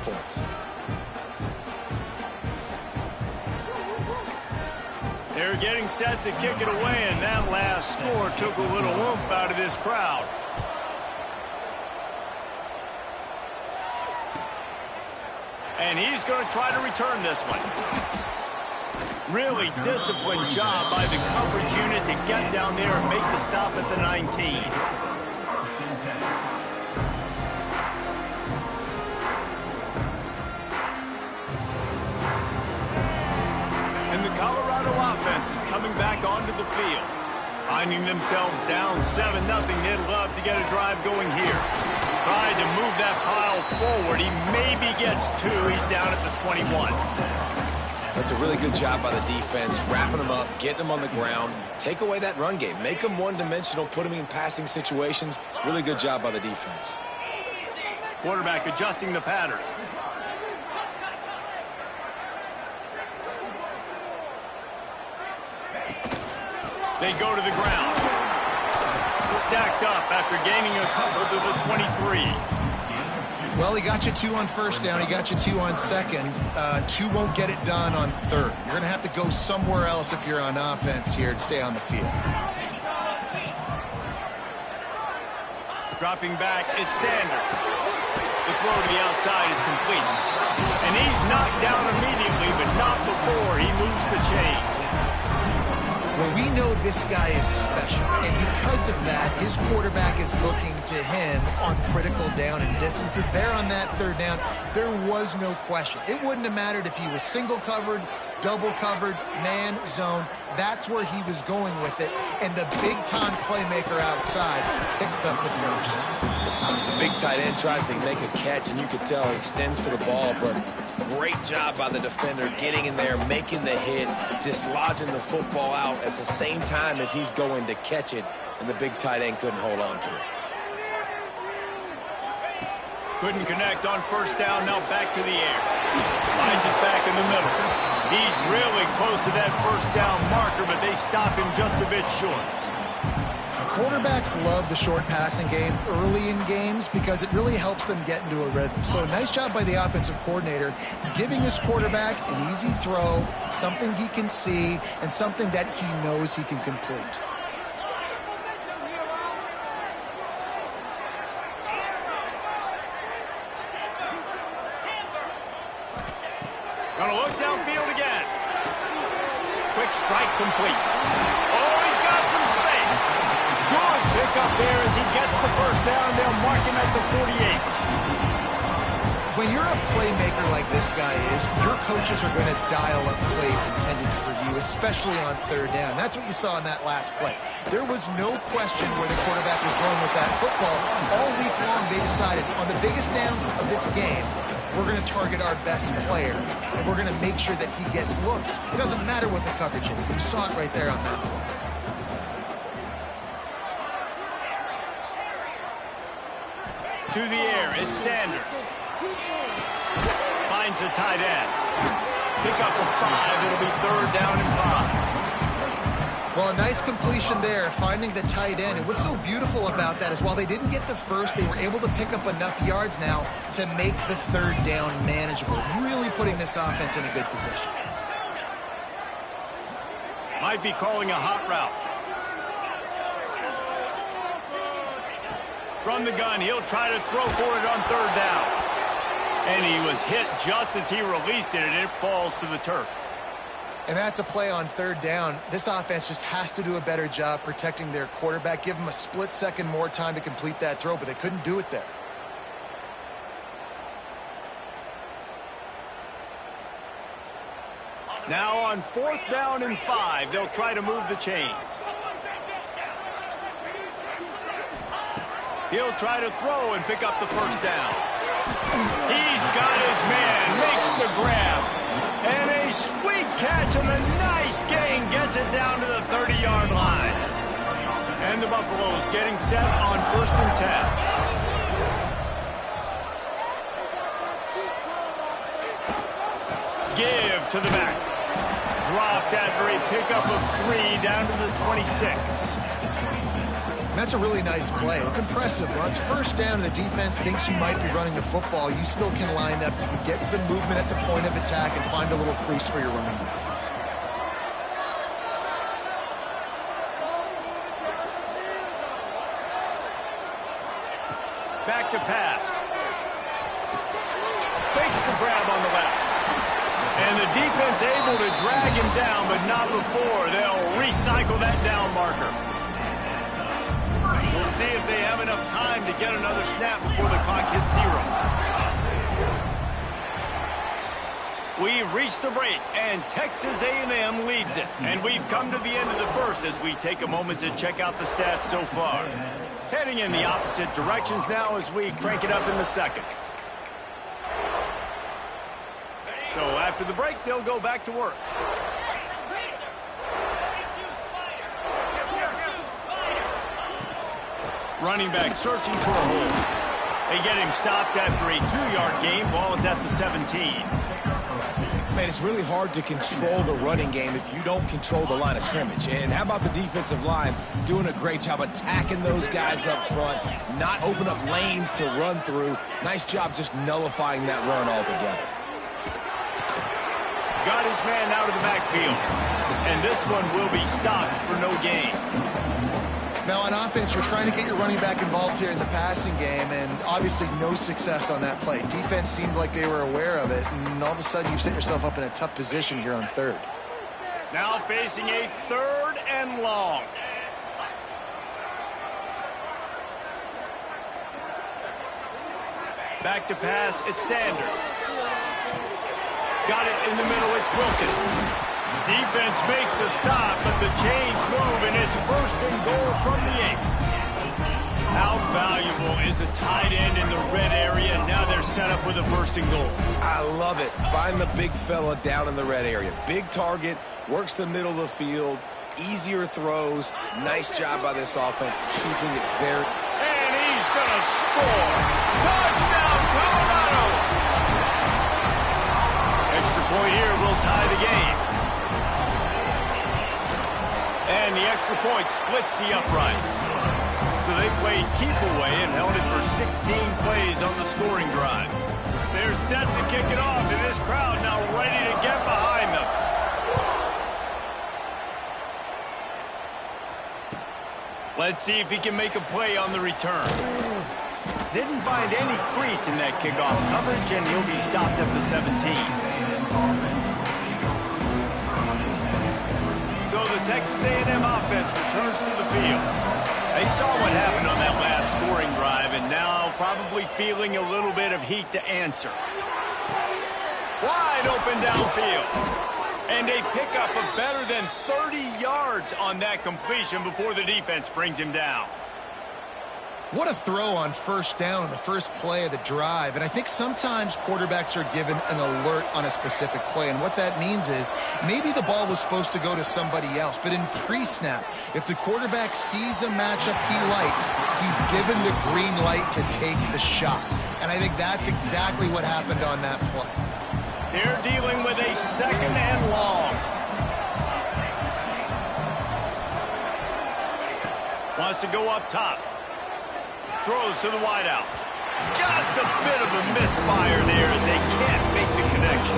points. They're getting set to kick it away, and that last score took a little oomph out of this crowd. And he's going to try to return this one. Really disciplined job by the coverage unit to get down there and make the stop at the 19. And the Colorado offense is coming back onto the field. Finding themselves down 7-0, they'd love to get a drive going here. Tried to move that pile forward. He maybe gets 2. He's down at the 21. That's a really good job by the defense, wrapping them up, getting them on the ground. Take away that run game. Make them one-dimensional, put them in passing situations. Really good job by the defense. Quarterback adjusting the pattern. They go to the ground. Stacked up after gaining a couple to the 23. Well, he got you 2 on first down. He got you 2 on second. 2 won't get it done on third. You're going to have to go somewhere else if you're on offense here to stay on the field. Dropping back, it's Sanders. The throw to the outside is complete. And he's knocked down immediately, but not before he moves the chains. Well, we know this guy is special, and because of that, his quarterback is looking to him on critical down and distances. There on that third down, there was no question. It wouldn't have mattered if he was single covered, double covered, man, zone. That's where he was going with it, and the big-time playmaker outside picks up the first. The big tight end tries to make a catch, and you could tell he extends for the ball, but great job by the defender getting in there, making the hit, dislodging the football out at the same time as he's going to catch it, and the big tight end couldn't hold on to it. Couldn't connect on first down, now back to the air. Finds us back in the middle. He's really close to that first down marker, but they stop him just a bit short. Quarterbacks love the short passing game early in games because it really helps them get into a rhythm. So nice job by the offensive coordinator giving his quarterback an easy throw, something he can see, and something that he knows he can complete. Gonna look downfield again. Quick strike complete. Oh, he's got some space. Good pick up there as he gets the first down. They'll mark him at the 48. When you're a playmaker like this guy is, your coaches are going to dial up plays intended for you, especially on third down. That's what you saw in that last play. There was no question where the quarterback was going with that football. All week long, they decided on the biggest downs of this game, we're going to target our best player, and we're going to make sure that he gets looks. It doesn't matter what the coverage is. You saw it right there on that one. To the air, it's Sanders. Finds the tight end. Pick up a 5. It'll be third down and 5. Well, a nice completion there, finding the tight end. And what's so beautiful about that is while they didn't get the first, they were able to pick up enough yards now to make the third down manageable, really putting this offense in a good position. Might be calling a hot route. From the gun, he'll try to throw for it on third down. And he was hit just as he released it, and it falls to the turf. And that's a play on third down. This offense just has to do a better job protecting their quarterback. Give him a split second more time to complete that throw, but they couldn't do it there. Now on fourth down and 5, they'll try to move the chains. He'll try to throw and pick up the first down. He's got his man, makes the grab. And a sweet catch and a nice gain gets it down to the 30-yard line. And the Buffaloes getting set on first and 10. Give to the back. Dropped after a pickup of 3 down to the 26. And that's a really nice play. It's impressive. When it's first down and the defense thinks you might be running the football, you still can line up. You can get some movement at the point of attack and find a little crease for your running back. Back to pass. Fakes the grab on the left. And the defense able to drag him down, but not before. They'll recycle that down marker. We'll see if they have enough time to get another snap before the clock hits 0. We've reached the break, and Texas A&M leads it. And we've come to the end of the first as we take a moment to check out the stats so far. Heading in the opposite directions now as we crank it up in the second. So after the break, they'll go back to work. Running back searching for a hole. They get him stopped after a 2-yard gain. Ball is at the 17. Man, it's really hard to control the running game if you don't control the line of scrimmage. And how about the defensive line doing a great job attacking those guys up front, not open up lanes to run through. Nice job just nullifying that run altogether. Got his man out of the backfield. And this one will be stopped for no gain. Now, on offense, you're trying to get your running back involved here in the passing game, and obviously no success on that play. Defense seemed like they were aware of it, and all of a sudden you've set yourself up in a tough position here on third. Now facing a 3rd and long. Back to pass, it's Sanders. Got it in the middle, it's Wilkins. Defense makes a stop, but the chains move, and it's 1st and goal from the 8. How valuable is a tight end in the red area? Now they're set up with a 1st and goal. I love it. Find the big fella down in the red area. Big target, works the middle of the field, easier throws. Nice job by this offense, keeping it very... And he's going to score. Touchdown, Colorado! Extra point here will tie the game. And the extra point splits the uprights. So they played keep away and held it for 16 plays on the scoring drive. They're set to kick it off, and this crowd now ready to get behind them. Let's see if he can make a play on the return. Didn't find any crease in that kickoff coverage, and he'll be stopped at the 17. So the Texas A&M offense returns to the field. They saw what happened on that last scoring drive, and now probably feeling a little bit of heat to answer. Wide open downfield. And a pickup of better than 30 yards on that completion before the defense brings him down. What a throw on 1st down, the first play of the drive. And I think sometimes quarterbacks are given an alert on a specific play. And what that means is maybe the ball was supposed to go to somebody else. But in pre-snap, if the quarterback sees a matchup he likes, he's given the green light to take the shot. And I think that's exactly what happened on that play. They're dealing with a 2nd and long. Wants to go up top. Throws to the wideout. Just a bit of a misfire there as they can't make the connection.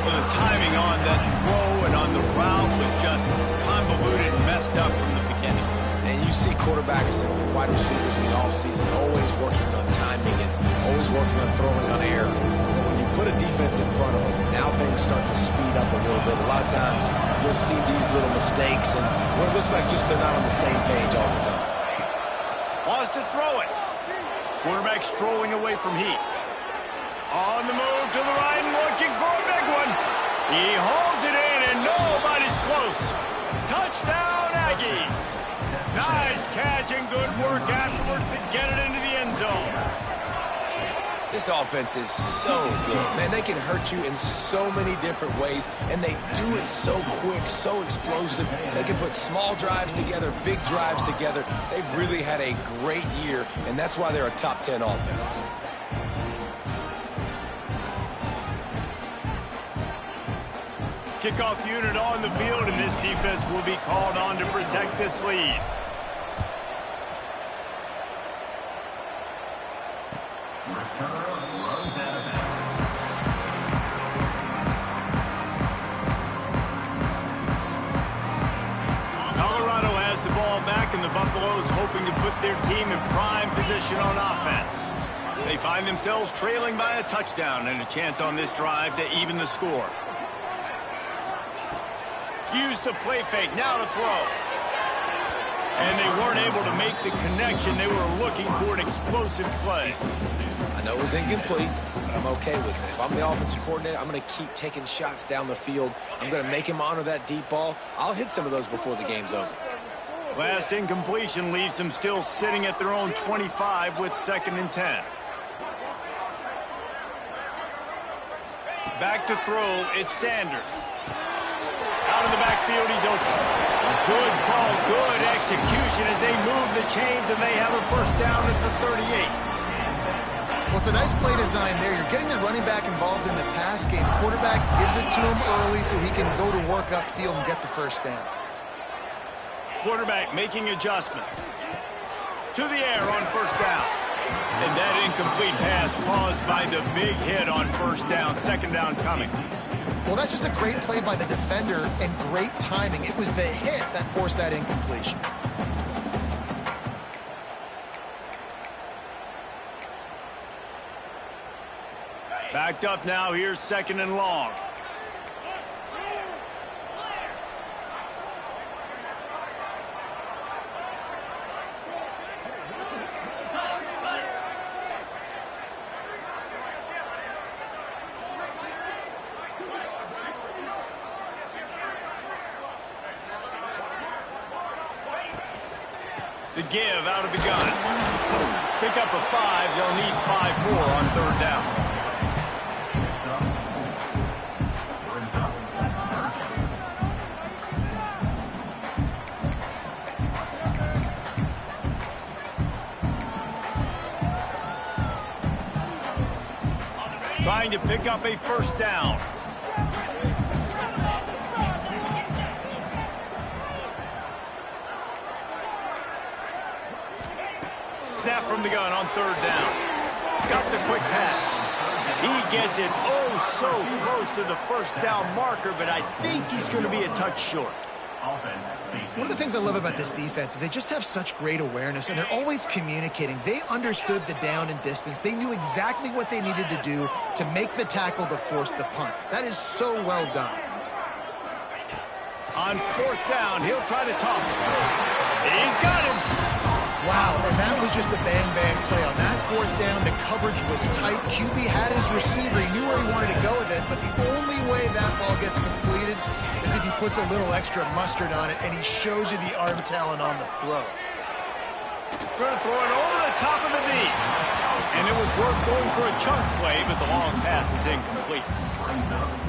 Well, the timing on that throw and on the route was just convoluted and messed up from the beginning. And you see quarterbacks and wide receivers in the offseason always working on timing and always working on throwing on air. But when you put a defense in front of them, now things start to speed up a little bit. A lot of times you'll see these little mistakes and where it looks like just they're not on the same page all the time. Wants to throw it. Quarterback strolling away from Heath. On the move to the right and looking for a big one. He holds it in and nobody's close. Touchdown Aggies. Nice catch and good work afterwards to get it into the end zone. This offense is so good. Man, they can hurt you in so many different ways, and they do it so quick, so explosive. They can put small drives together, big drives together. They've really had a great year, and that's why they're a top 10 offense. Kickoff unit on the field, and this defense will be called on to protect this lead. their team in prime position on offense. They find themselves trailing by a touchdown and a chance on this drive to even the score. Use the play fake, now to throw. And they weren't able to make the connection. They were looking for an explosive play. I know it was incomplete, but I'm okay with it. If I'm the offensive coordinator, I'm going to keep taking shots down the field. I'm going to make him honor that deep ball. I'll hit some of those before the game's over. Last incompletion leaves them still sitting at their own 25 with 2nd and 10. Back to throw, it's Sanders. Out of the backfield, he's open. Good call, good execution as they move the chains, and they have a first down at the 38. Well, it's a nice play design there. You're getting the running back involved in the pass game. Quarterback gives it to him early so he can go to work upfield and get the first down. Quarterback making adjustments. To the air on first down. And that incomplete pass caused by the big hit on first down. 2nd down coming. Well, that's just a great play by the defender and great timing. It was the hit that forced that incompletion. Backed up now. Here's 2nd and long. The give out of the gun. Pick up a 5. They'll need 5 more on 3rd down. Trying to pick up a first down. Snap from the gun on 3rd down. Got the quick pass. He gets it oh so close to the first down marker, but I think he's going to be a touch short. One of the things I love about this defense is they just have such great awareness, and they're always communicating. They understood the down and distance. They knew exactly what they needed to do to make the tackle to force the punt. That is so well done. On 4th down, he'll try to toss it. He's got him. Wow, and that was just a bang-bang play. On that 4th down, the coverage was tight. QB had his receiver. He knew where he wanted to go with it, but the only way that ball gets completed is if he puts a little extra mustard on it, and he shows you the arm talent on the throw. Going to throw it over the top of the knee. And it was worth going for a chunk play, but the long pass is incomplete.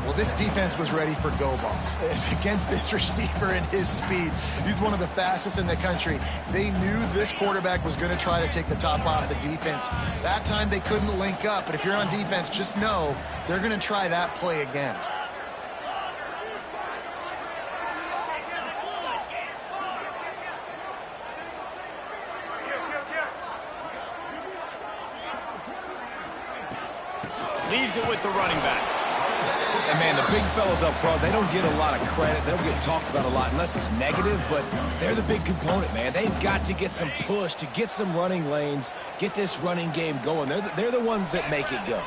Well, this defense was ready for go balls against this receiver and his speed. He's one of the fastest in the country. They knew this quarterback was going to try to take the top off the defense. That time they couldn't link up, but if you're on defense, just know they're going to try that play again. Leaves it with the running back. And, man, the big fellas up front, they don't get a lot of credit. They don't get talked about a lot unless it's negative, but they're the big component, man. They've got to get some push to get some running lanes, get this running game going. They're the ones that make it go.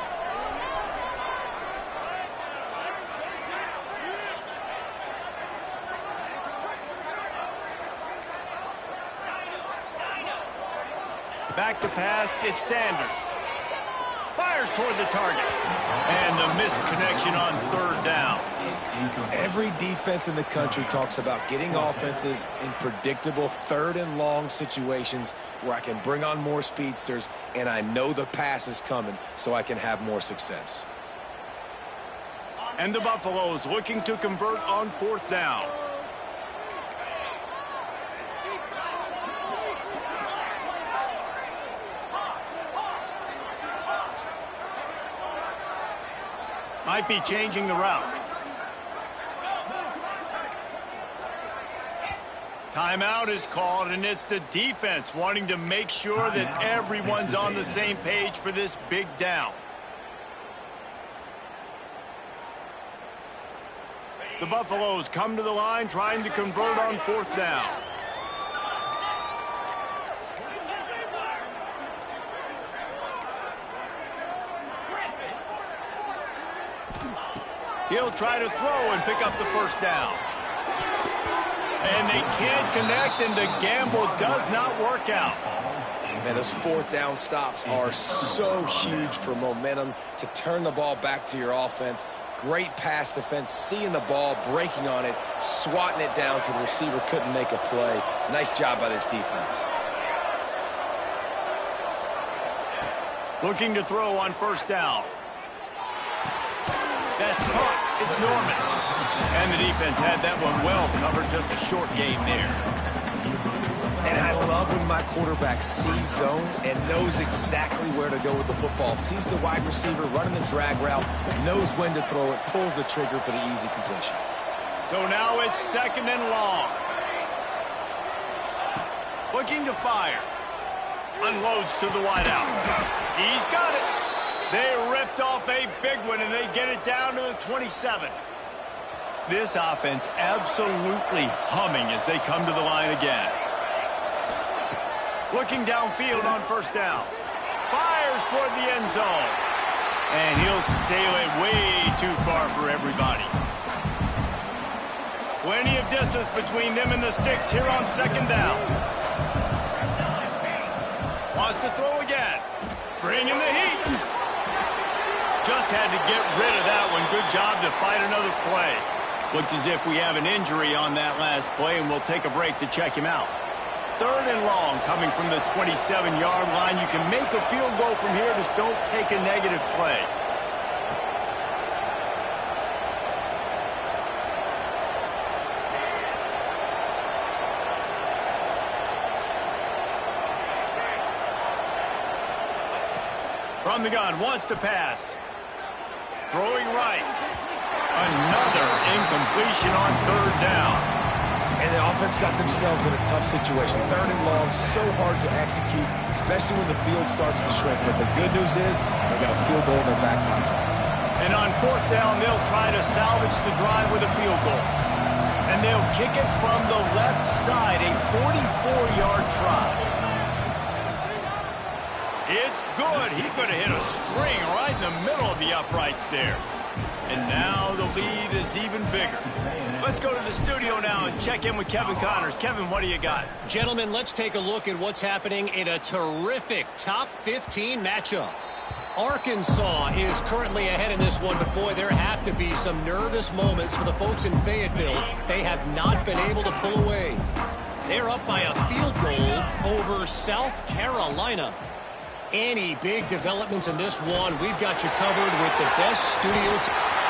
Back to pass, it's Sanders. Fires toward the target. And the misconnection on 3rd down. Every defense in the country talks about getting offenses in predictable 3rd and long situations where I can bring on more speedsters and I know the pass is coming so I can have more success. And the Buffaloes looking to convert on 4th down. Might be changing the route. Timeout is called, and it's the defense wanting to make sure that everyone's on the same page for this big down. The Buffaloes come to the line trying to convert on 4th down. He'll try to throw and pick up the first down. And they can't connect, and the gamble does not work out. Man, those fourth down stops are so huge for momentum to turn the ball back to your offense. Great pass defense, seeing the ball, breaking on it, swatting it down so the receiver couldn't make a play. Nice job by this defense. Looking to throw on first down. That's caught. It's Norman. And the defense had that one well covered. Just a short game there. And I love when my quarterback sees zone and knows exactly where to go with the football. Sees the wide receiver running the drag route, knows when to throw it, pulls the trigger for the easy completion. So now it's 2nd and long. Looking to fire. Unloads to the wideout. He's got it. They ripped off a big one, and they get it down to the 27. This offense absolutely humming as they come to the line again. Looking downfield on first down. Fires toward the end zone. And he'll sail it way too far for everybody. Plenty of distance between them and the sticks here on 2nd down. Wants to throw again. Bringing the heat. Just had to get rid of that one. Good job to fight another play. Looks as if we have an injury on that last play, and we'll take a break to check him out. 3rd and long coming from the 27-yard line. You can make a field goal from here. Just don't take a negative play. From the gun, wants to pass. Throwing right. Another incompletion on 3rd down. And the offense got themselves in a tough situation. 3rd and long, so hard to execute, especially when the field starts to shrink. But the good news is they got a field goal in their back pocket. And on 4th down, they'll try to salvage the drive with a field goal. And they'll kick it from the left side, a 44-yard try. It's good. He could have hit a string right in the middle of the uprights there. And now the lead is even bigger. Let's go to the studio now and check in with Kevin Connors. Kevin, what do you got? Gentlemen, let's take a look at what's happening in a terrific top 15 matchup. Arkansas is currently ahead in this one, but boy, there have to be some nervous moments for the folks in Fayetteville. They have not been able to pull away. They're up by a field goal over South Carolina. Any big developments in this one, we've got you covered with the best studio.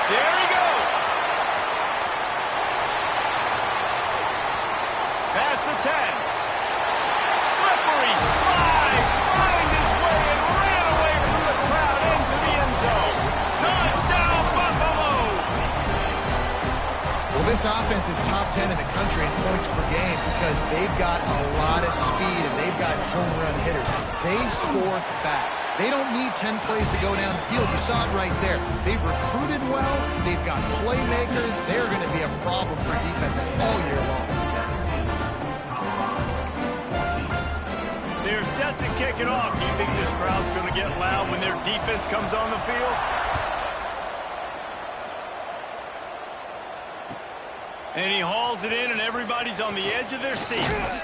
There he goes. Past the 10. Slippery slide. Find his way and ran away from the crowd into the end zone. Touchdown, Buffalo. Well, this offense is top 10 in the country in points per game because they've got a lot of speed and they've got home run hitters. They score fast. They don't need 10 plays to go down the field. You saw it right there. They've recruited well. They've got playmakers. They're going to be a problem for defenses all year long. They're set to kick it off. Do you think this crowd's going to get loud when their defense comes on the field? And he hauls it in, and everybody's on the edge of their seats.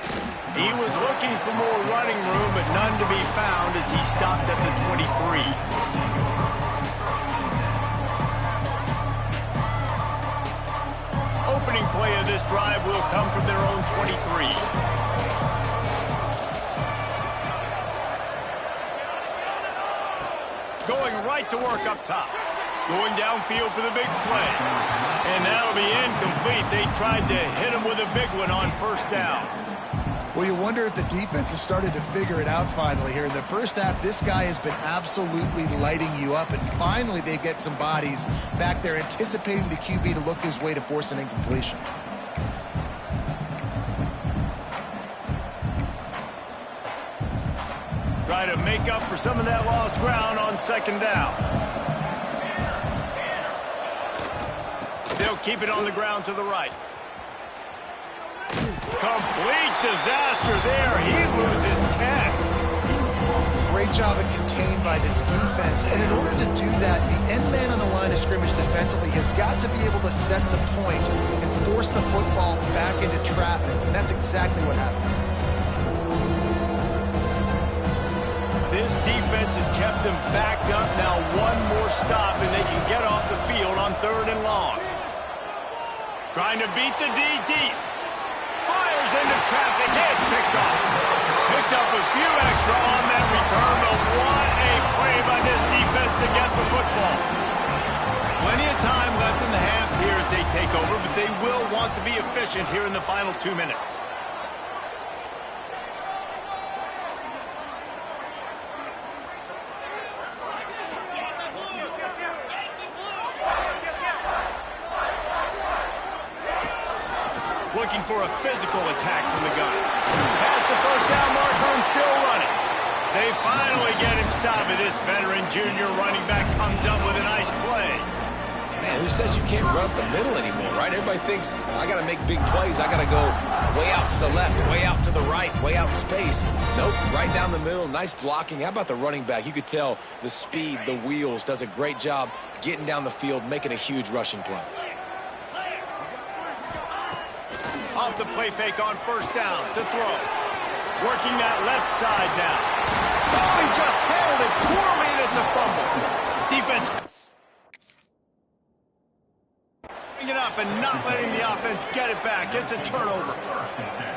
He was looking for more running room, but none to be found as he stopped at the 23. Opening play of this drive will come from their own 23. Going right to work up top. Going downfield for the big play. And that'll be incomplete. They tried to hit him with a big one on first down. Well, you wonder if the defense has started to figure it out finally here. In the first half, this guy has been absolutely lighting you up, and finally they get some bodies back there anticipating the QB to look his way to force an incompletion. Try to make up for some of that lost ground on second down. They'll keep it on the ground to the right. Complete disaster there. He loses 10. Great job of contained by this defense. And in order to do that, the end man on the line of scrimmage advantage defensively has got to be able to set the point and force the football back into traffic, and that's exactly what happened. This defense has kept them backed up. Now one more stop, and they can get off the field on 3rd and long. Trying to beat the D deep. Fires into traffic. It's picked off. Picked up a few extra on that return, but what a play by this defense to get the football. Plenty of time left in the half here as they take over, but they will want to be efficient here in the final 2 minutes. Looking for a physical attack from the gun. Past the first down marker and still running. They finally get him stopped, and this veteran junior running back comes up with a nice play. Man, who says you can't run up the middle anymore, right? Everybody thinks, I got to make big plays. I got to go way out to the left, way out to the right, way out in space. Nope, right down the middle. Nice blocking. How about the running back? You could tell the speed, the wheels, does a great job getting down the field, making a huge rushing play. Off the play fake on first down to throw. Working that left side now. Oh, he just held it poorly, and it's a fumble. Defense bringing it up and not letting the offense get it back. It's a turnover.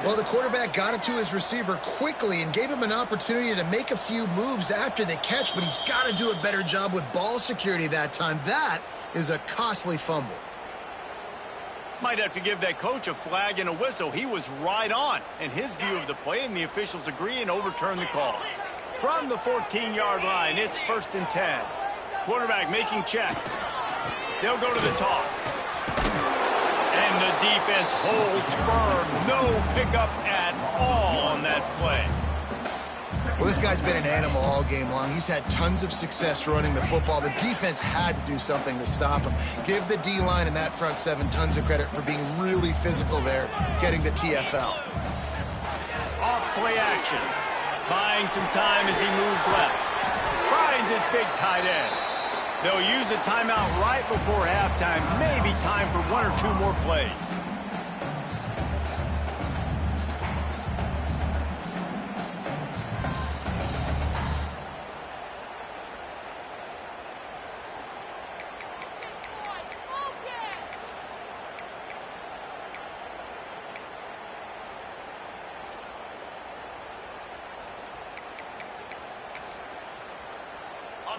Well, the quarterback got it to his receiver quickly and gave him an opportunity to make a few moves after the catch, but he's got to do a better job with ball security that time. That is a costly fumble. Might have to give that coach a flag and a whistle. He was right on in his view of the play, and the officials agree and overturn the call. From the 14-yard line, it's 1st and 10. Quarterback making checks. They'll go to the toss. And the defense holds firm. No pickup at all on that play. Well, this guy's been an animal all game long. He's had tons of success running the football. The defense had to do something to stop him. Give the D-line and that front seven tons of credit for being really physical there, getting the TFL. Off play action. Buying some time as he moves left. Finds his big tight end. They'll use a timeout right before halftime. Maybe time for 1 or 2 more plays.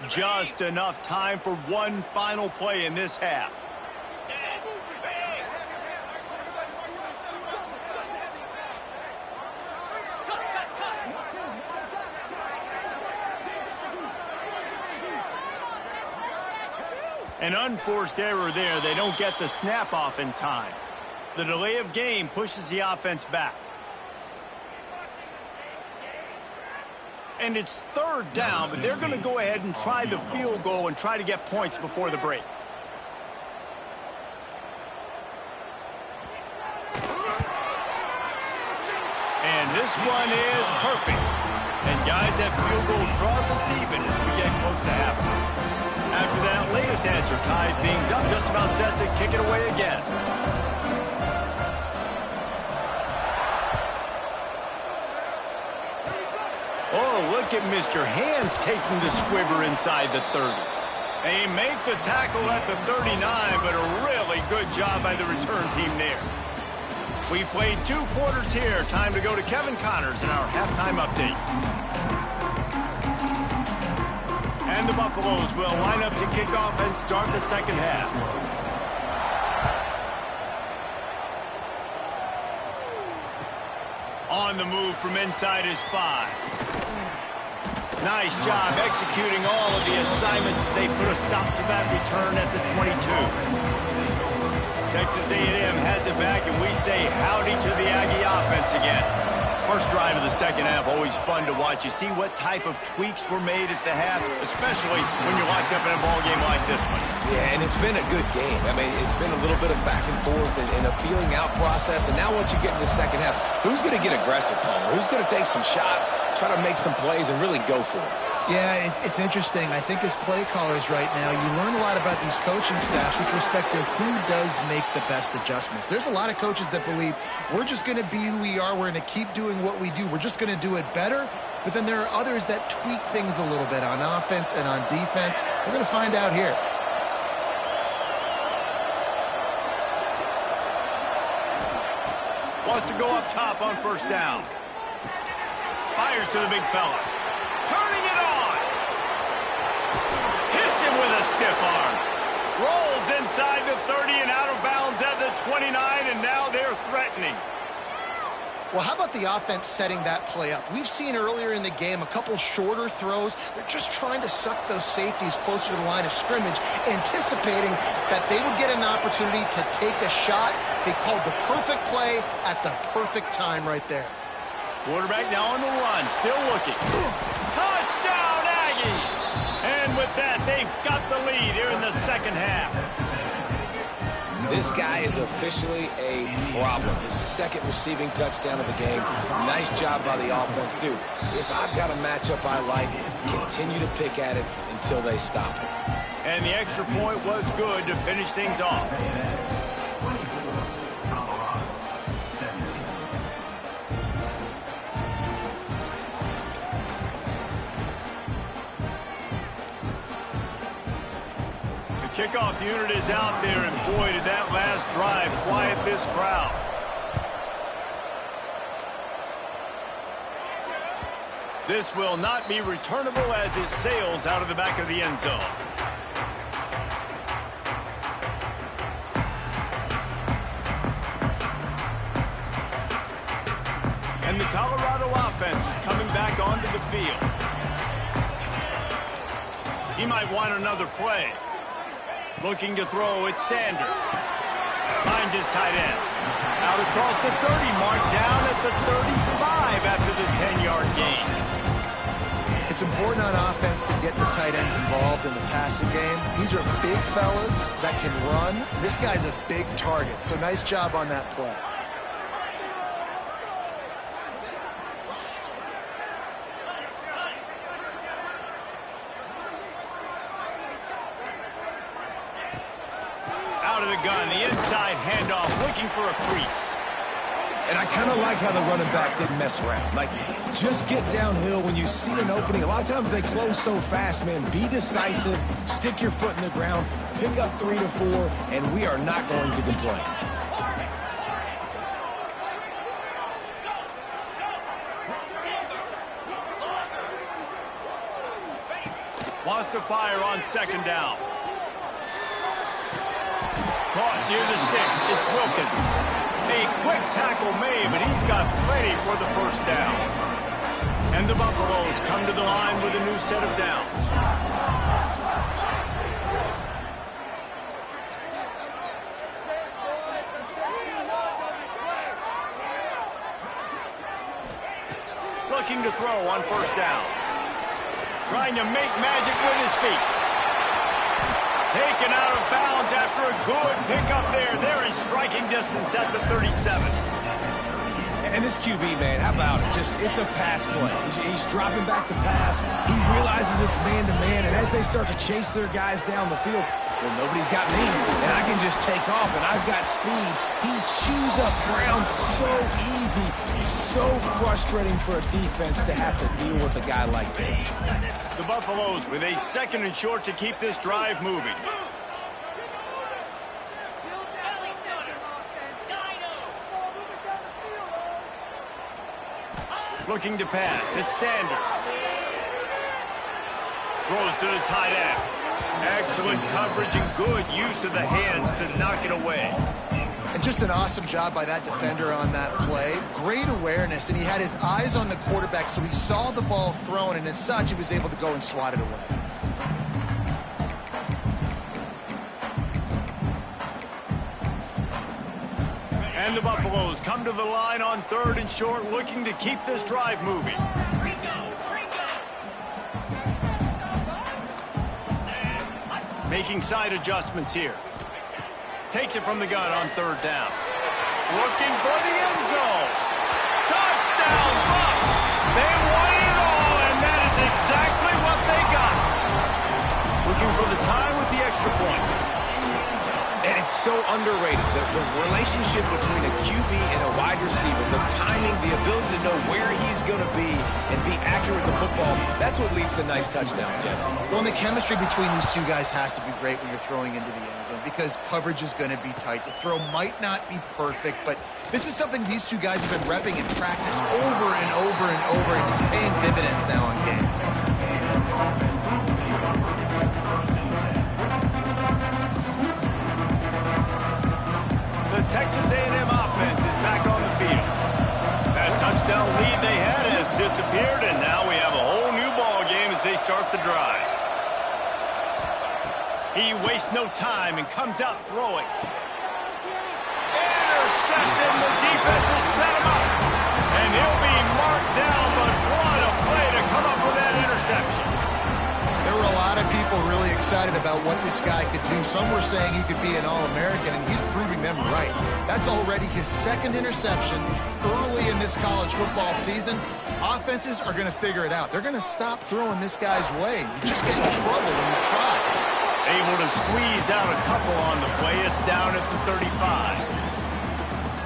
Just enough time for one final play in this half. An unforced error there. They don't get the snap off in time. The delay of game pushes the offense back. And it's 3rd down, but they're going to go ahead and try the field goal and try to get points before the break. And this one is perfect. And guys, that field goal draws us even as we get close to halftime. After that latest answer ties things up, just about set to kick it away again. Oh, look at Mr. Hands taking the squibber inside the 30. They make the tackle at the 39, but a really good job by the return team there. We played 2 quarters here. Time to go to Kevin Connors in our halftime update. And the Buffaloes will line up to kick off and start the second half. On the move from inside his 5. Nice job executing all of the assignments as they put a stop to that return at the 22. Texas A&M has it back, and we say howdy to the Aggie offense again. First drive of the second half, always fun to watch. You see what type of tweaks were made at the half, especially when you're locked up in a ball game like this one. Yeah, and it's been a good game. I mean, it's been a little bit of back and forth and a feeling out process. And now once you get in the second half, who's going to get aggressive, Palmer? Who's going to take some shots, try to make some plays, and really go for it? Yeah, it's interesting. I think as play callers right now, you learn a lot about these coaching staffs with respect to who does make the best adjustments. There's a lot of coaches that believe we're just going to be who we are. We're going to keep doing what we do. We're just going to do it better. But then there are others that tweak things a little bit on offense and on defense. We're going to find out here. Wants to go up top on first down. Fires to the big fella. Turning it on. Hits him with a stiff arm. Rolls inside the 30 and out of bounds at the 29, and now they're threatening. Well, how about the offense setting that play up? We've seen earlier in the game a couple shorter throws. They're just trying to suck those safeties closer to the line of scrimmage, anticipating that they would get an opportunity to take a shot. They called the perfect play at the perfect time right there. Quarterback now on the run, still looking. Touchdown, Aggies! And with that, they've got the lead here in the second half. This guy is officially a problem. His second receiving touchdown of the game. Nice job by the offense. Dude, if I've got a matchup I like, continue to pick at it until they stop it. And the extra point was good to finish things off. Kickoff unit is out there, and boy, did that last drive quiet this crowd. This will not be returnable as it sails out of the back of the end zone. And the Colorado offense is coming back onto the field. He might want another play. Looking to throw, it's Sanders. Finds his tight end. Out across the 30 mark, down at the 35 after the 10-yard gain. It's important on offense to get the tight ends involved in the passing game. These are big fellas that can run. This guy's a big target, so nice job on that play. Gun, the inside handoff, looking for a crease. And I kind of like how the running back didn't mess around. Like, just get downhill when you see an opening. A lot of times they close so fast, man. Be decisive, stick your foot in the ground, pick up 3 to 4, and we are not going to complain. Wants to fire on second down. Caught near the sticks. It's Wilkins. A quick tackle made, but he's got plenty for the first down. And the Buffaloes come to the line with a new set of downs. Looking to throw on first down. Trying to make magic with his feet. Taken out of bounds after a good pickup there. They're in striking distance at the 37. And this QB, man, how about it? It's a pass play. He's dropping back to pass. He realizes it's man-to-man, and as they start to chase their guys down the field, well, nobody's got me, and I can just take off, and I've got speed. He chews up ground so easy, so frustrating for a defense to have to deal with a guy like this. The Buffaloes with a second and short to keep this drive moving. Looking to pass, it's Sanders. Throws to the tight end. Excellent coverage and good use of the hands to knock it away. And just an awesome job by that defender on that play. Great awareness, and he had his eyes on the quarterback, so he saw the ball thrown, and as such, he was able to go and swat it away. And the Buffaloes come to the line on third and short, looking to keep this drive moving. Making side adjustments here. Takes it from the gun on third down. Looking for the end zone. Touchdown, Bucs! They won it all, and that is exactly what extra point. And it's so underrated. The relationship between a QB and a wide receiver, the timing, the ability to know where he's going to be and be accurate with the football, that's what leads to nice touchdowns, Jesse. Well, and the chemistry between these two guys has to be great when you're throwing into the end zone because coverage is going to be tight. The throw might not be perfect, but this is something these two guys have been repping in practice over and over and over, and it's paying dividends now on games. The Texas A&M offense is back on the field. That touchdown lead they had has disappeared, and now we have a whole new ball game as they start the drive. He wastes no time and comes out throwing. Intercepted, the defense has set him up. And he'll be marked down, but what a play to come up with that interception. There were a lot of people really excited about what this guy could do. Some were saying he could be an All-American, and he's proving them right. That's already his second interception early in this college football season. Offenses are going to figure it out. They're going to stop throwing this guy's way. You just get in trouble when you try. Able to squeeze out a couple on the play. It's down at the 35.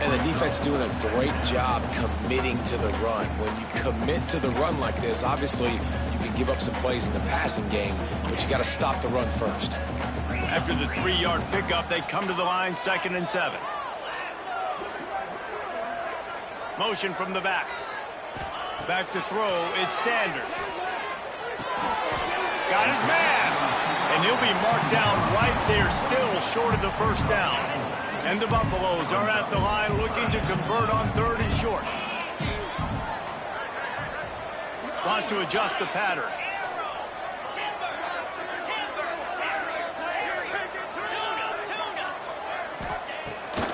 And the defense doing a great job committing to the run. When you commit to the run like this, obviously you can give up some plays in the passing game, but you got to stop the run first. After the 3-yard pickup, they come to the line, 2nd and 7. Motion from the back. Back to throw, it's Sanders. Got his man. And he'll be marked down right there, still short of the first down. And the Buffaloes are at the line looking to convert on 3rd and short. Wants to adjust the pattern.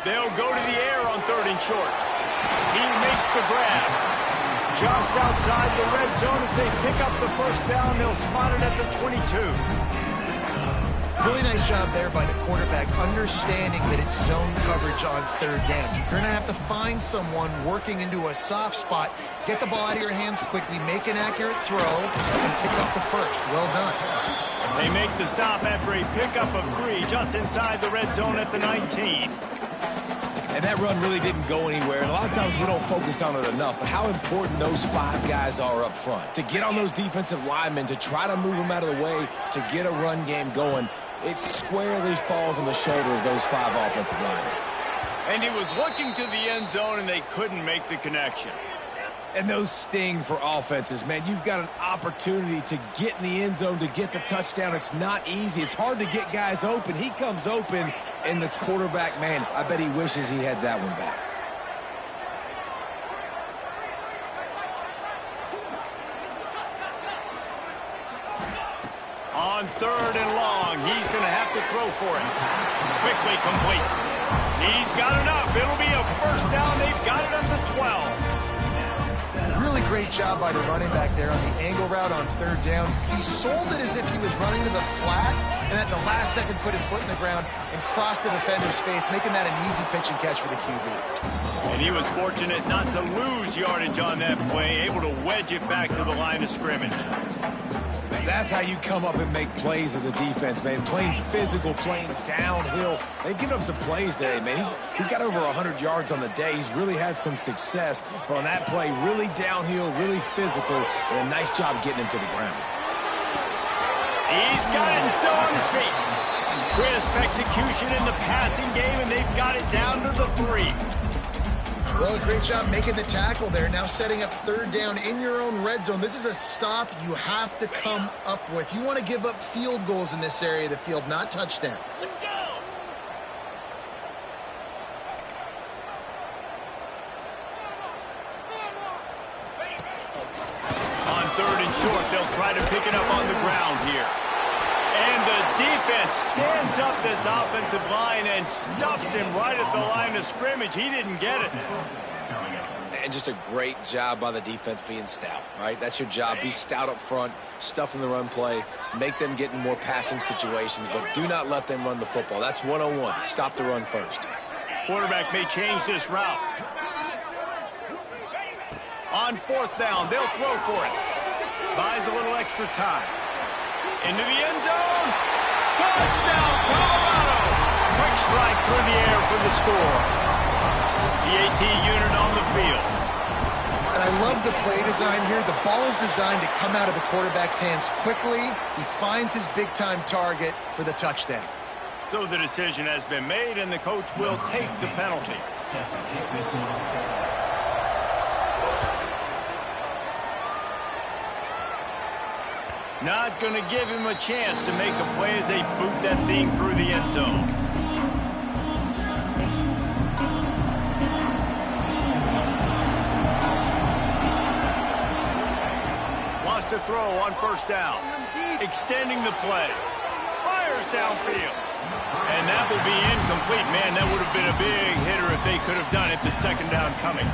They'll go to the air on 3rd and short. He makes the grab. Just outside the red zone as they pick up the first down. They'll spot it at the 22. Really nice job there by the quarterback, understanding that it's zone coverage on 3rd down. You're going to have to find someone working into a soft spot, get the ball out of your hands quickly, make an accurate throw, and pick up the first. Well done. They make the stop after a pickup of 3 just inside the red zone at the 19. And that run really didn't go anywhere. And a lot of times we don't focus on it enough. But how important those 5 guys are up front. To get on those defensive linemen, to try to move them out of the way, to get a run game going, it squarely falls on the shoulder of those 5 offensive linemen. And he was looking to the end zone, and they couldn't make the connection. And those sting for offenses, man. You've got an opportunity to get in the end zone, to get the touchdown. It's not easy. It's hard to get guys open. He comes open, and the quarterback, man, I bet he wishes he had that one back. On 3rd and long, he's going to have to throw for it. Quickly complete. He's got enough. It'll be a first down. They've got it at the 12. Really great job by the running back there on the angle route on 3rd down. He sold it as if he was running to the flat, and at the last second put his foot in the ground and crossed the defender's face, making that an easy pitch and catch for the QB. And he was fortunate not to lose yardage on that play, able to wedge it back to the line of scrimmage. That's how you come up and make plays as a defense, man. Playing physical, playing downhill. They've given up some plays today, man. He's got over 100 yards on the day. He's really had some success. But on that play, really downhill, really physical, and a nice job getting him to the ground. He's got it and still on his feet. Crisp execution in the passing game, and they've got it down to the 3. Well, great job making the tackle there. Now setting up 3rd down in your own red zone. This is a stop you have to come up with. You want to give up field goals in this area of the field, not touchdowns. Let's go. On 3rd and short, they'll try to pick it up on the ground here. And the defense stands up this offensive line and stuffs him right at the line of scrimmage. He didn't get it. And just a great job by the defense being stout, right? That's your job. Be stout up front, stuff in the run play, make them get in more passing situations, but do not let them run the football. That's 101. Stop the run first. Quarterback may change this route. On 4th down, they'll throw for it. Buys a little extra time. Into the end zone. Touchdown, Colorado! Quick strike through the air for the score. The AT unit on the field. And I love the play design here. The ball is designed to come out of the quarterback's hands quickly. He finds his big-time target for the touchdown. So the decision has been made, and the coach will take the penalty. Not going to give him a chance to make a play as they boot that thing through the end zone. Wants to throw on first down. Extending the play. Fires downfield. And that will be incomplete. Man, that would have been a big hitter if they could have done it, but second down coming.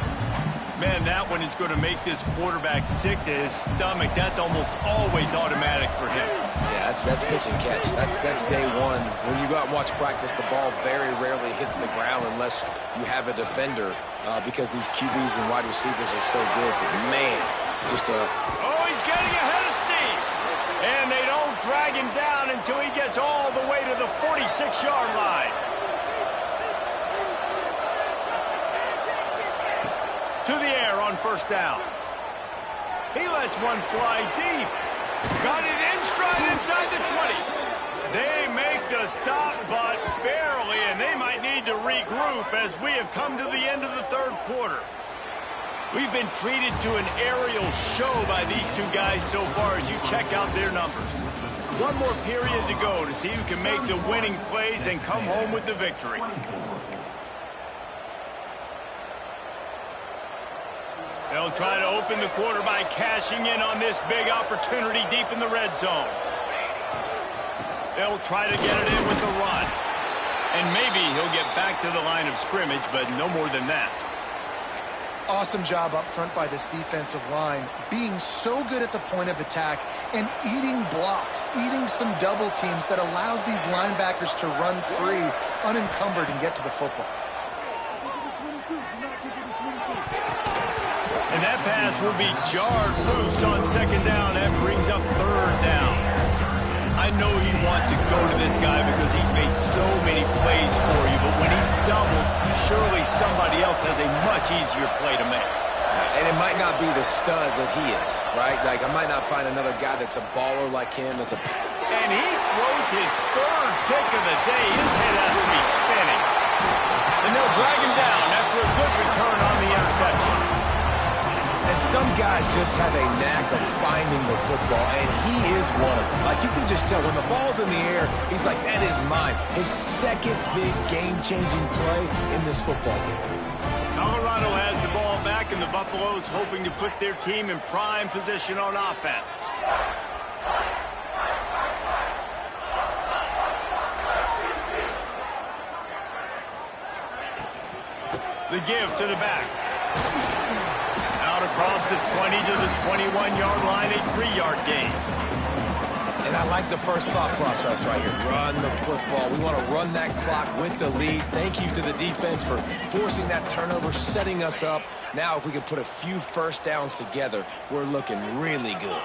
Man, that one is going to make this quarterback sick to his stomach. That's almost always automatic for him. Yeah, that's pitch and catch. That's day one. When you go out and watch practice, the ball very rarely hits the ground unless you have a defender because these QBs and wide receivers are so good. But man, just a... Oh, he's getting ahead of steam. And they don't drag him down until he gets all the way to the 46-yard line. To the air on first down. He lets one fly deep. Got it in stride inside the 20. They make the stop, but barely, and they might need to regroup as we have come to the end of the third quarter. We've been treated to an aerial show by these two guys so far as you check out their numbers. One more period to go to see who can make the winning plays and come home with the victory. They'll try to open the quarter by cashing in on this big opportunity deep in the red zone. They'll try to get it in with the run. And maybe he'll get back to the line of scrimmage, but no more than that. Awesome job up front by this defensive line, being so good at the point of attack and eating blocks, eating some double teams that allows these linebackers to run free, unencumbered, and get to the football. And that pass will be jarred loose on second down. That brings up third down. I know you want to go to this guy because he's made so many plays for you, but when he's doubled, surely somebody else has a much easier play to make. And it might not be the stud that he is, right? Like, I might not find another guy that's a baller like him. And he throws his third pick of the day. His head has to be spinning. And they'll drag him down after a good return on the interception. And some guys just have a knack of finding the football, and he is one of them. Like, you can just tell when the ball's in the air, he's like, that is mine. His second big game-changing play in this football game. Colorado has the ball back, and the Buffaloes hoping to put their team in prime position on offense. The give to the back. Out across the 20 to the 21-yard line, a 3-yard gain. And I like the first thought process right here. Run the football. We want to run that clock with the lead. Thank you to the defense for forcing that turnover, setting us up. Now if we can put a few first downs together, we're looking really good.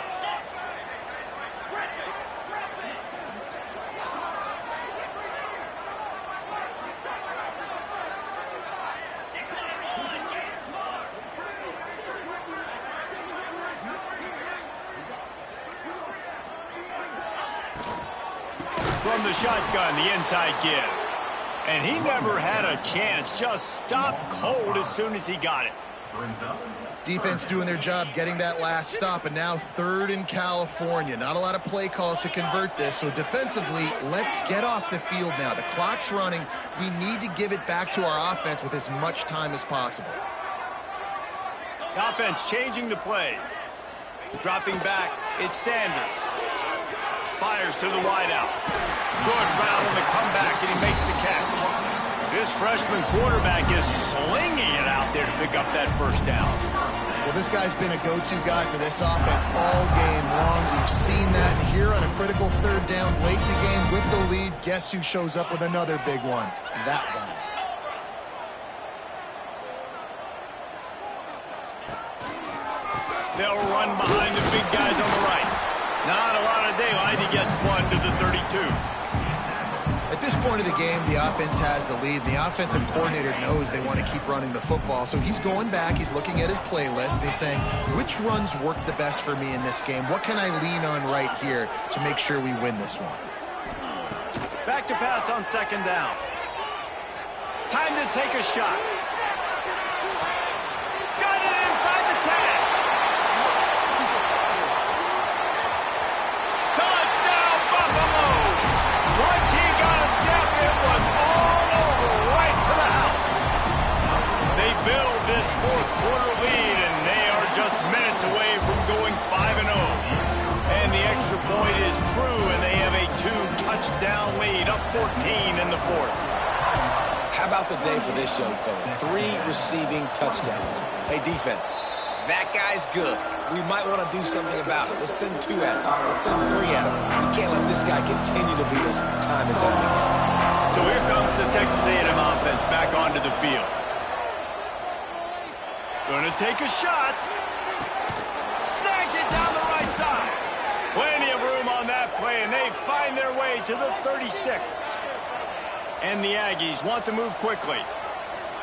From the shotgun, the inside give. And he never had a chance. Just stopped cold as soon as he got it. Defense doing their job getting that last stop, and now third in California. Not a lot of play calls to convert this, so defensively, let's get off the field now. The clock's running. We need to give it back to our offense with as much time as possible. The offense changing the play. Dropping back, it's Sanders. Fires to the wideout. Good route on the comeback, and he makes the catch. This freshman quarterback is slinging it out there to pick up that first down. Well, this guy's been a go-to guy for this offense all game long. We've seen that here on a critical third down late in the game with the lead. Guess who shows up with another big one? That guy. They'll run behind the big guys on the right. Not a lot of daylight. He gets one to the 32. this point of the game, the offense has the lead. The offensive coordinator knows they want to keep running the football. So he's going back, he's looking at his playlist, and he's saying, which runs work the best for me in this game? What can I lean on right here to make sure we win this one? Back to pass on second down. Time to take a shot. Got it inside the tag. Touchdown, Buffalo! Once he got a step, it was all over, right to the house. They build this fourth quarter lead, and they are just minutes away from going 5-0. And the extra point is true, and they have a 2-touchdown lead, up 14 in the fourth. How about the day for this young fella? 3 receiving touchdowns. Hey, defense, that guy's good. We might want to do something about it. Let's send 2 at him. Let's send 3 at him. We can't let this guy continue to beat us time and time again. So here comes the Texas A&M offense back onto the field. Going to take a shot. Snags it down the right side. Plenty of room on that play, and they find their way to the 36. And the Aggies want to move quickly.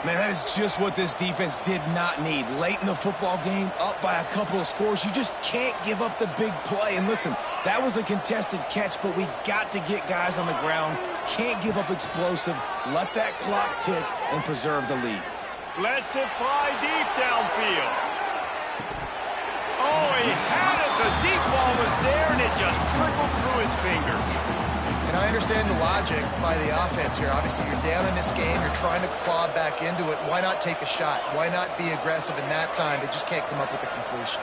Man, that is just what this defense did not need. Late in the football game, up by a couple of scores, you just can't give up the big play. And listen, that was a contested catch, but we got to get guys on the ground. Can't give up explosive. Let that clock tick and preserve the lead. Lets it fly deep downfield. Oh, he had it. The deep ball was there, and it just trickled through his fingers. And I understand the logic by the offense here. Obviously, you're down in this game. You're trying to claw back into it. Why not take a shot? Why not be aggressive in that time? They just can't come up with a completion.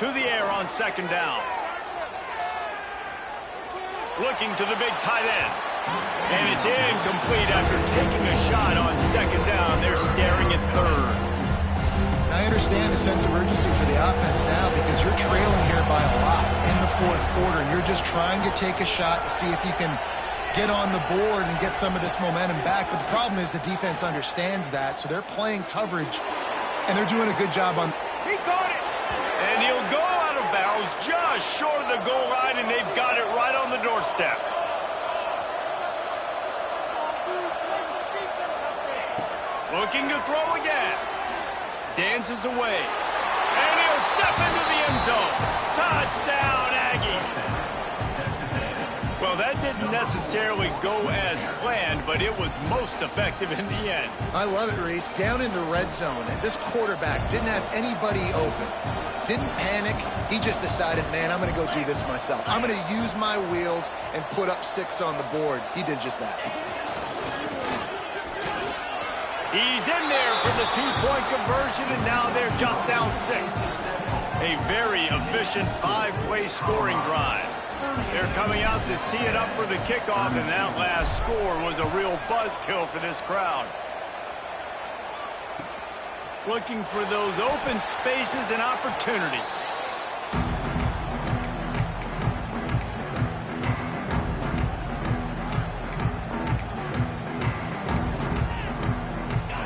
To the air on second down. Looking to the big tight end. And it's incomplete after taking a shot on second down. They're staring at third. I understand the sense of urgency for the offense now because you're trailing here by a lot in the fourth quarter, and you're just trying to take a shot to see if you can get on the board and get some of this momentum back. But the problem is the defense understands that, so they're playing coverage, and they're doing a good job on... He caught it! And he'll go out of bounds just short of the goal line, and they've got it right on the doorstep. Looking to throw again. Dances away. And he'll step into the end zone. Touchdown, Aggies. Well, that didn't necessarily go as planned, but it was most effective in the end. I love it, Reese. Down in the red zone, and this quarterback didn't have anybody open. Didn't panic. He just decided, man, I'm going to go do this myself. I'm going to use my wheels and put up 6 on the board. He did just that. He's in there for the 2-point conversion, and now they're just down 6. A very efficient 5-play scoring drive. They're coming out to tee it up for the kickoff, and that last score was a real buzzkill for this crowd. Looking for those open spaces and opportunity.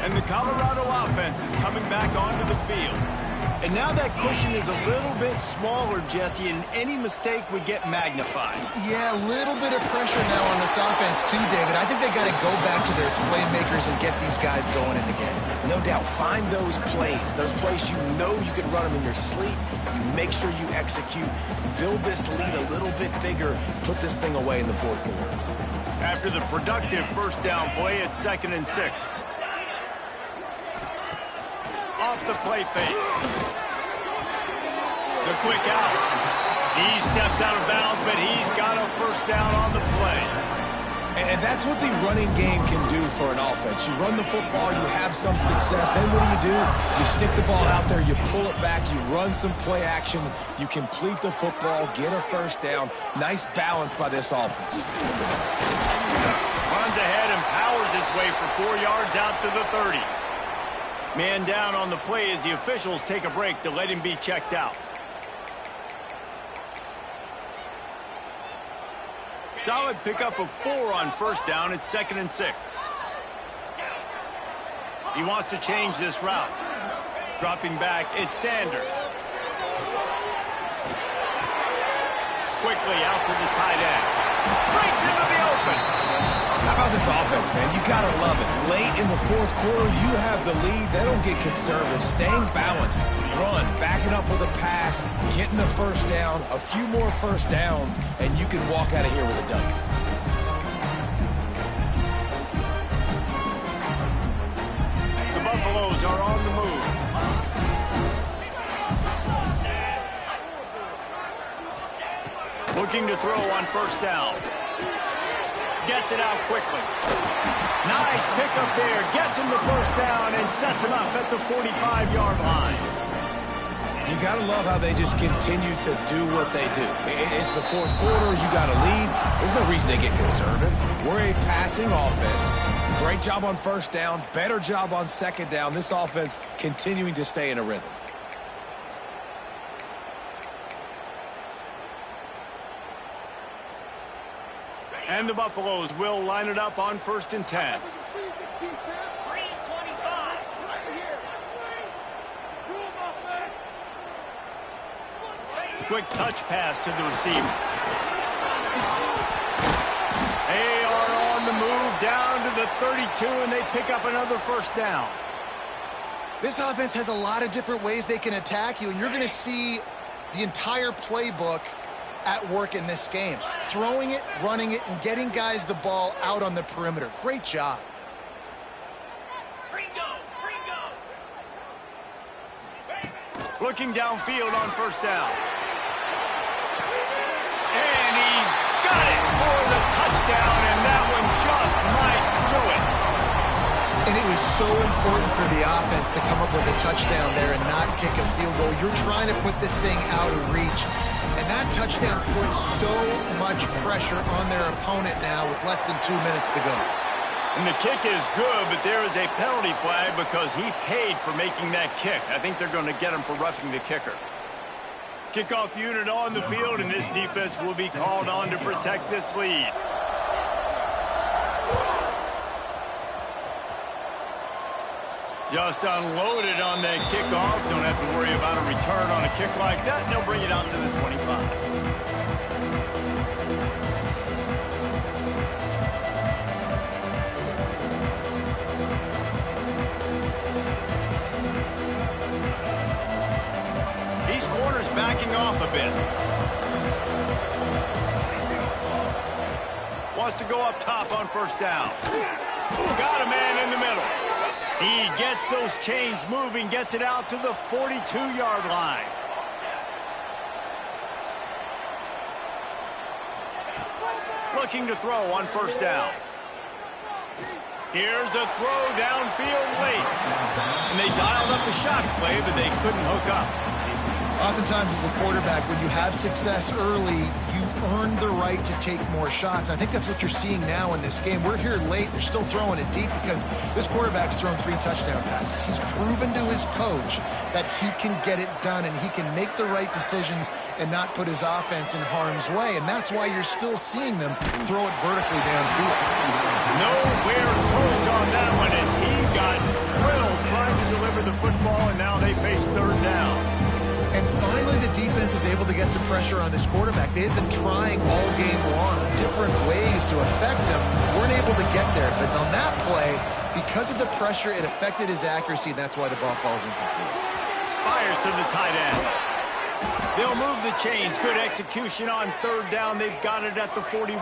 And the Colorado offense is coming back onto the field. And now that cushion is a little bit smaller, Jesse, and any mistake would get magnified. Yeah, a little bit of pressure now on this offense too, David. I think they got to go back to their playmakers and get these guys going in the game. No doubt, find those plays you know you can run them in your sleep. You make sure you execute, build this lead a little bit bigger, put this thing away in the fourth quarter. After the productive first down play, it's 2nd and 6. Off the play fake. The quick out. He steps out of bounds, but he's got a first down on the play. And that's what the running game can do for an offense. You run the football, you have some success. Then what do? You stick the ball out there, you pull it back, you run some play action, you complete the football, get a first down. Nice balance by this offense. Runs ahead and powers his way for 4 yards out to the 30. Man down on the play as the officials take a break to let him be checked out. Solid pickup of 4 on first down. It's 2nd and 6. He wants to change this route. Dropping back, it's Sanders. Quickly out to the tight end. Breaks into the open. How about this offense, man? You got to love it. Late in the fourth quarter, you have the lead. They don't get conservative. Staying balanced. Run, backing up with a pass, getting the first down, a few more first downs, and you can walk out of here with a W. The Buffaloes are on the move. Looking to throw on first down. Gets it out quickly. Nice pickup there. Gets him the first down and sets him up at the 45-yard line. You got to love how they just continue to do what they do. It's the fourth quarter. You got a lead. There's no reason to get conservative. We're a passing offense. Great job on first down. Better job on second down. This offense continuing to stay in a rhythm. And the Buffaloes will line it up on 1st and 10. Quick touch pass to the receiver. They are on the move down to the 32, and they pick up another first down. This offense has a lot of different ways they can attack you, and you're going to see the entire playbook at work in this game. Throwing it, running it, and getting guys the ball out on the perimeter. Great job. Looking downfield on first down. And he's got it for the touchdown, and that one just might do it. And it was so important for the offense to come up with a touchdown there and not kick a field goal. You're trying to put this thing out of reach. And that touchdown puts so much pressure on their opponent now with less than 2 minutes to go. And the kick is good, but there is a penalty flag because he paid for making that kick. I think they're going to get him for roughing the kicker. Kickoff unit on the field, and this defense will be called on to protect this lead. Just unloaded on that kickoff. Don't have to worry about a return on a kick like that, and they'll bring it out to the 25. Backing off a bit. Wants to go up top on first down. Got a man in the middle. He gets those chains moving, gets it out to the 42-yard line. Looking to throw on first down. Here's a throw downfield late. And they dialed up the shot play, but they couldn't hook up. Oftentimes as a quarterback, when you have success early, you earn the right to take more shots. I think that's what you're seeing now in this game. We're here late. They're still throwing it deep because this quarterback's thrown 3 touchdown passes. He's proven to his coach that he can get it done and he can make the right decisions and not put his offense in harm's way. And that's why you're still seeing them throw it vertically downfield. Nowhere close on that one as he got drilled trying to deliver the football, and now they face third down. And finally, the defense is able to get some pressure on this quarterback. They had been trying all game long different ways to affect him. Weren't able to get there. But on that play, because of the pressure, it affected his accuracy, and that's why the ball falls incomplete. Fires to the tight end. They'll move the chains. Good execution on third down. They've got it at the 41.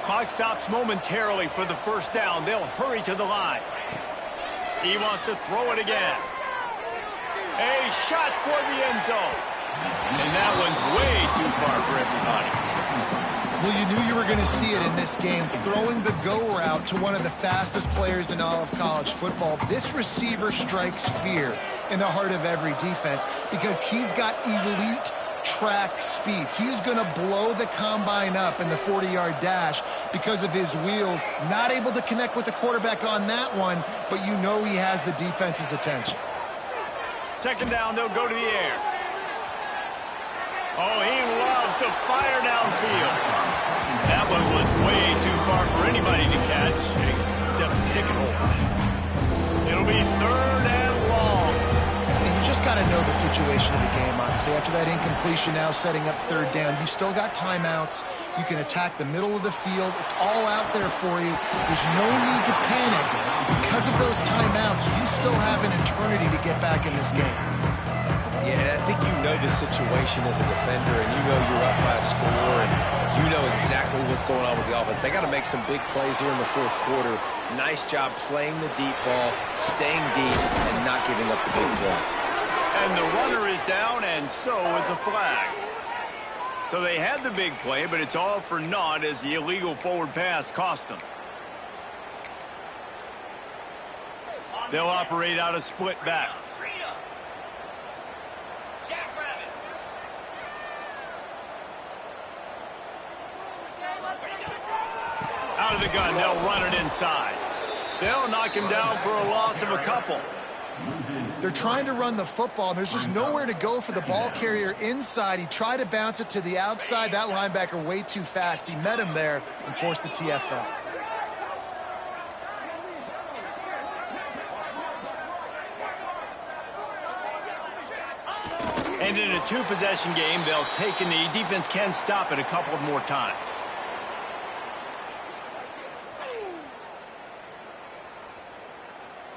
Clock stops momentarily for the first down. They'll hurry to the line. He wants to throw it again. A shot toward the end zone. And that one's way too far for everybody. Well, you knew you were going to see it in this game. Throwing the go route to one of the fastest players in all of college football. This receiver strikes fear in the heart of every defense because he's got elite track speed. He's going to blow the combine up in the 40-yard dash because of his wheels. Not able to connect with the quarterback on that one, but you know he has the defense's attention. Second down, they'll go to the air. Oh, he loves to fire downfield. That one was way too far for anybody to catch, except ticket holders. It'll be third and long. And you just got to know the situation. situation of the game, honestly. After that incompletion, now setting up third down. You still got timeouts. You can attack the middle of the field. It's all out there for you. There's no need to panic. Because of those timeouts, you still have an eternity to get back in this game. Yeah, I think you know the situation as a defender, and you know you're up by a score, and you know exactly what's going on with the offense. They got to make some big plays here in the fourth quarter. Nice job playing the deep ball, staying deep, and not giving up the big play. And the runner is down, and so is the flag. So they had the big play, but it's all for naught as the illegal forward pass cost them. They'll operate out of split backs. Out of the gun, they'll run it inside. They'll knock him down for a loss of a couple. They're trying to run the football, and there's just nowhere to go for the ball carrier inside. He tried to bounce it to the outside. That linebacker way too fast. He met him there and forced the TFL. And in a two-possession game, they'll take a knee. Defense can stop it a couple of more times.